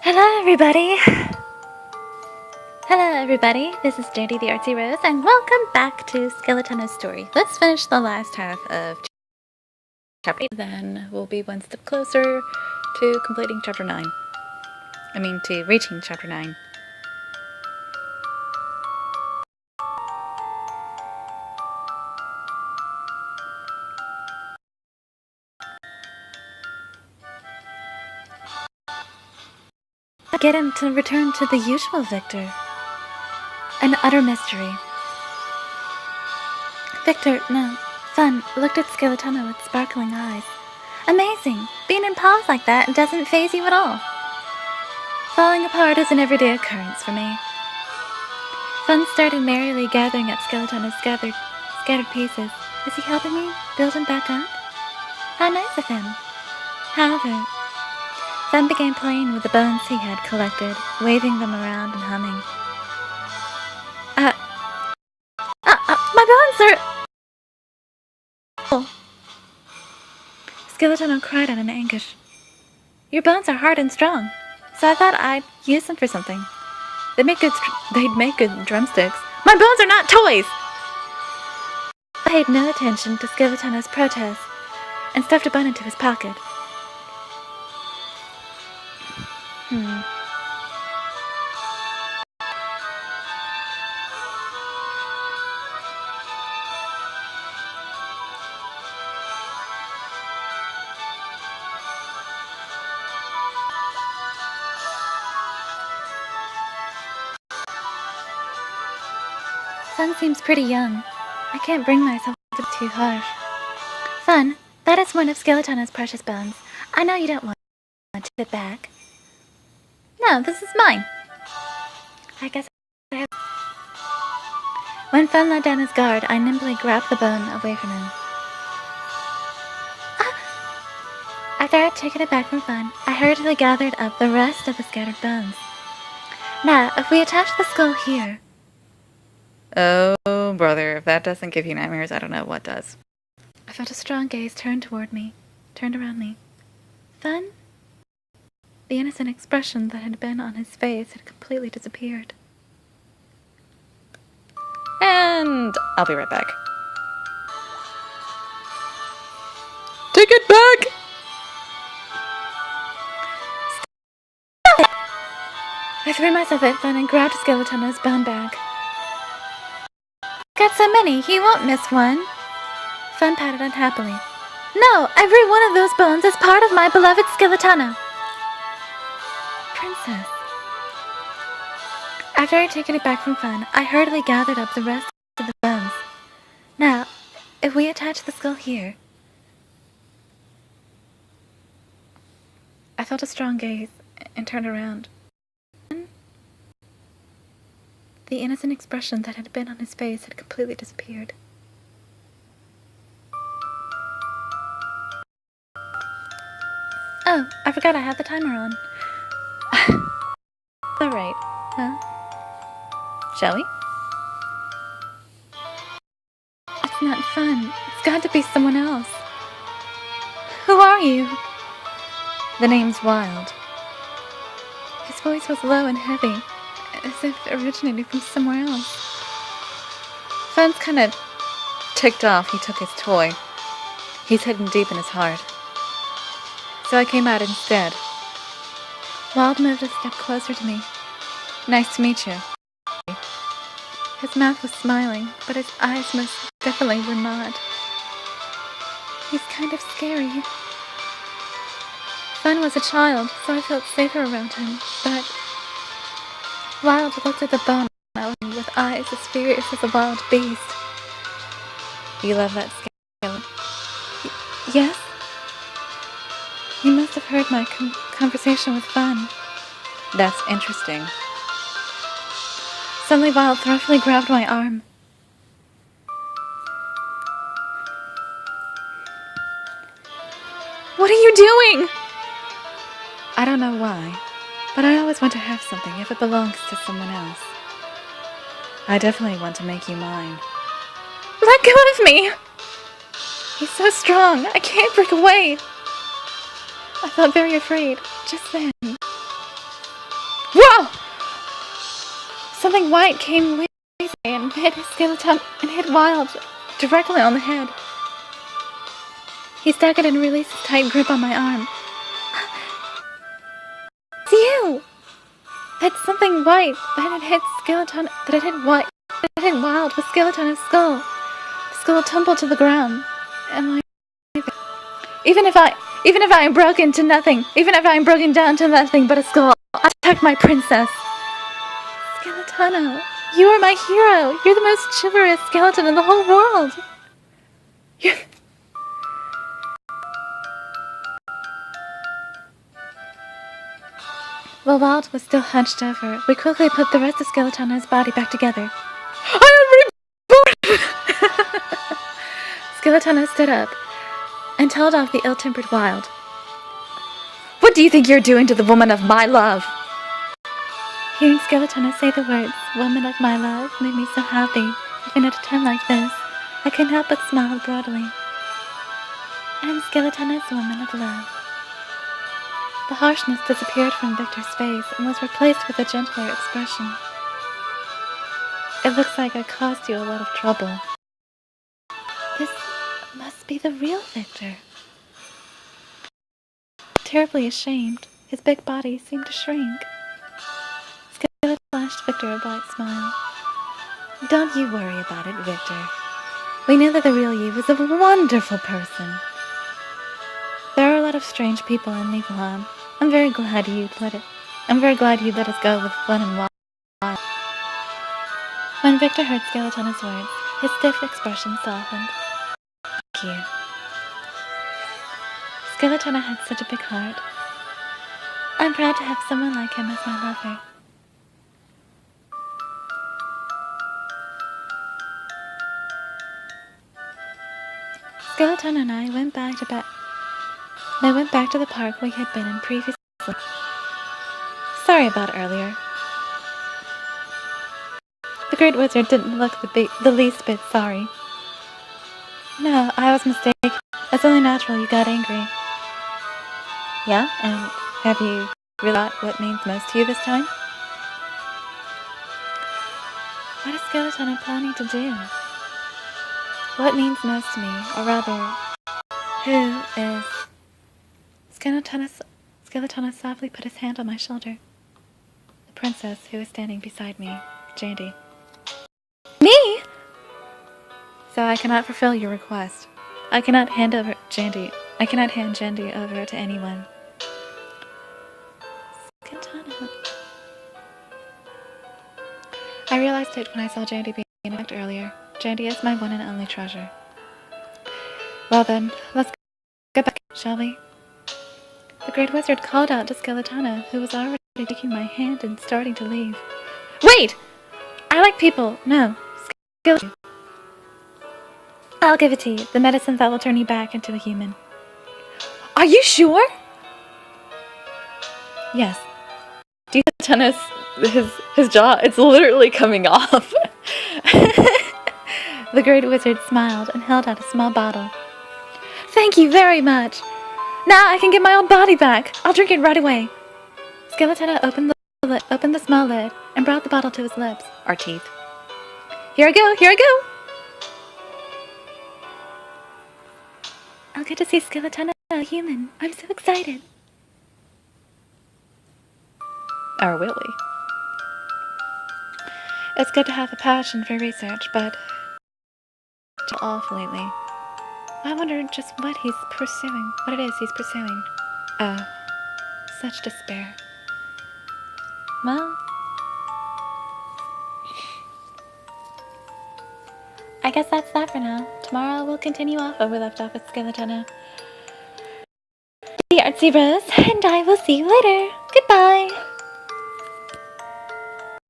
Hello everybody, this is Dandy the Artsy Rose, and welcome back to Skeletano's story. Let's finish the last half of chapter 8, then we'll be one step closer to completing chapter 9. To reaching chapter 9. Get him to return to the usual Victor. An utter mystery. Victor, no, Fun looked at Skeletano with sparkling eyes. Amazing! Being in pause like that doesn't faze you at all. Falling apart is an everyday occurrence for me. Fun started merrily gathering up Skeletano's scattered pieces. Is he helping me build him back up? How nice of him. However, Fun began playing with the bones he had collected, waving them around and humming. My bones are... Oh. Skeletano cried out in anguish. Your bones are hard and strong, so I thought I'd use them for something. They'd make good drumsticks. My bones are not toys! I paid no attention to Skeletano's protest and stuffed a bone into his pocket. Fun seems pretty young. I can't bring myself to be too harsh. Fun, that is one of Skeletano's precious bones. I know you don't want it back. No, this is mine. I guess I have... When Fun let down his guard, I nimbly grabbed the bone away from him. After I had taken it back from Fun, I hurriedly gathered up the rest of the scattered bones. Now, if we attach the skull here... Oh, brother, if that doesn't give you nightmares, I don't know what does. I felt a strong gaze turned around me. Fun? The innocent expression that had been on his face had completely disappeared. And I'll be right back. Take it back! I threw myself at Fun and grabbed Skeletano's bone bag. Got so many, he won't miss one. Fun patted unhappily. No, every one of those bones is part of my beloved Skeletano. Princess. After I had taken it back from Fun, I hurriedly gathered up the rest of the bones. Now, if we attach the skull here... I felt a strong gaze and turned around. The innocent expression that had been on his face had completely disappeared. Oh, I forgot I had the timer on. Alright, huh? Shall we? It's not Fun. It's got to be someone else. Who are you? The name's Wild. His voice was low and heavy, as if originating from somewhere else. Fun's kind of ticked off he took his toy. He's hidden deep in his heart. So I came out instead. Wild moved a step closer to me. Nice to meet you. His mouth was smiling, but his eyes most definitely were not. He's kind of scary. Fun was a child, so I felt safer around him, but... Wild looked at the bone with eyes as furious as a wild beast. You love that skeleton? Yes? You must have heard my conversation with Fun. That's interesting. Suddenly Wild roughly grabbed my arm. What are you doing? I don't know why, but I always want to have something if it belongs to someone else. I definitely want to make you mine. Let go of me! He's so strong, I can't break away. I felt very afraid, just then. Something white came lazy and hit his skeleton and hit Wild directly on the head. He staggered and released his tight grip on my arm. It's you! That's something white that had hit skeleton. That had hit white. That had hit Wild with Skeletana's skull. The skull tumbled to the ground, and like even if I am broken to nothing, even if I am broken down to nothing but a skull, I protect my princess. Skeletano, you are my hero. You're the most chivalrous skeleton in the whole world. While Wild was still hunched over, we quickly put the rest of Skeletana's body back together. I am reborn! Skeletana stood up and told off the ill-tempered Wild. What do you think you're doing to the woman of my love? Hearing Skeletana say the words, woman of my love, made me so happy. Even at a time like this, I couldn't help but smile broadly. I am Skeletana's woman of love. The harshness disappeared from Victor's face and was replaced with a gentler expression. It looks like I caused you a lot of trouble. This must be the real Victor. Terribly ashamed, his big body seemed to shrink. Skeleton flashed Victor a bright smile. Don't you worry about it, Victor. We knew that the real you was a wonderful person. There are a lot of strange people in Nibelheim. I'm very glad you let us go with Glenn and Wild. When Victor heard Skeletana's words, his stiff expression softened. Thank you. Skeletana had such a big heart. I'm proud to have someone like him as my lover. Skeletana and I went back to the park we had been in previously. Sorry about earlier. The Great Wizard didn't look the least bit sorry. No, I was mistaken. It's only natural you got angry. Yeah? And have you realized what means most to you this time? What is Skeletana planning to do? What means most to me, or rather, who is... Skeletana softly put his hand on my shoulder. The princess who was standing beside me, Jandy. Me? So I cannot fulfill your request. I cannot hand Jandy over to anyone. Skeletana. I realized it when I saw Jandy being attacked earlier. Jandy is my one and only treasure. Well then, let's get back, shall we? The Great Wizard called out to Skeletana, who was already taking my hand and starting to leave. Wait! I like people. No. Skeletana. I'll give it to you. The medicine that will turn you back into a human. Are you sure? Yes. Do you think his jaw, it's literally coming off. The Great Wizard smiled and held out a small bottle. Thank you very much. Now I can get my old body back. I'll drink it right away. Skeletana opened the small lid and brought the bottle to his lips. Our teeth. Here I go. I'll get to see Skeletana a human. I'm so excited. Or will we? It's good to have a passion for research, but off lately. I wonder just what it is he's pursuing. Oh, such despair. Well, I guess that's that for now. Tomorrow we'll continue off where we left off with Skeletana. The Artsy Rose, and I will see you later. Goodbye!